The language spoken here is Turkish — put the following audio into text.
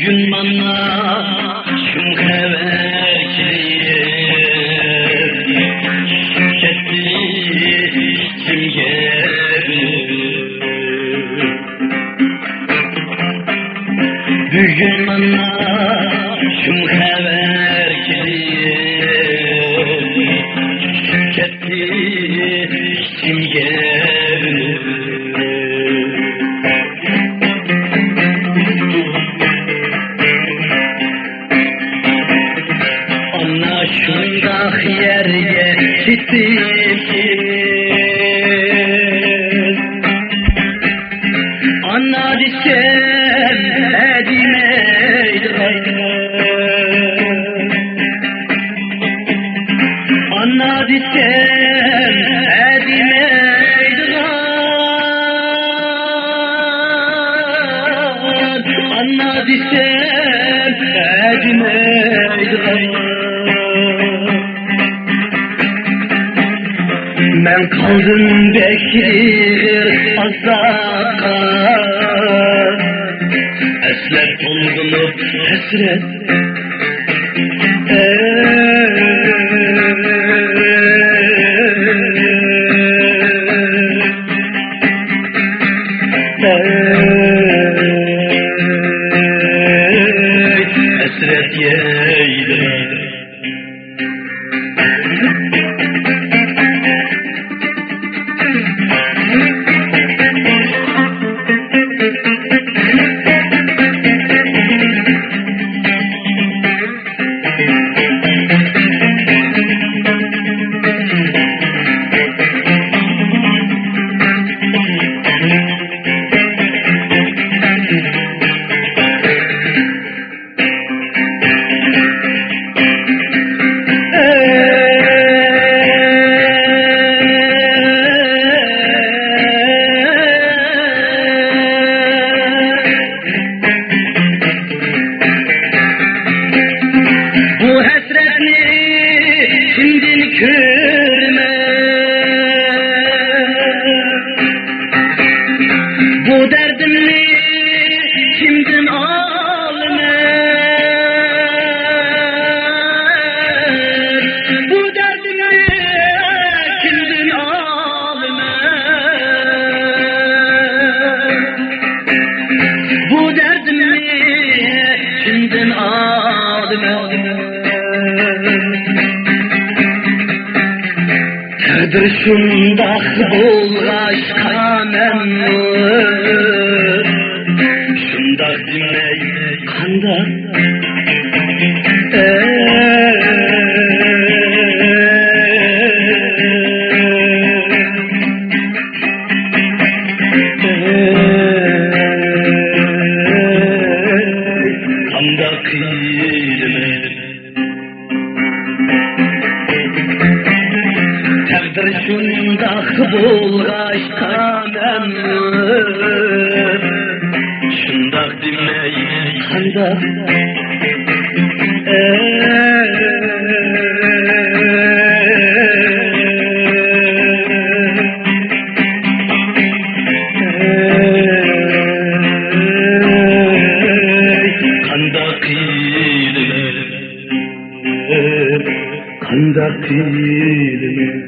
Bugün bana şum haber ketdi kimge Bugün bana şum haber ketdi kimge Şundaq yerge gittim Ana desem edimeydi Ana desem edimeydi Ana desem edimeydi Ben kaldım bekir azapta Esler dolgunup hasret Hasret yeydi Bu derdimni kimden almer Bu derdimni kimden almer Bu derdimni kimden almer Kadir şundaq bulğaşqa məmnun Şundaq demək qandaq Qandaq demək Təqdir şundaq bulğaşqa məmnun Şundaq demək qandaq Qandaq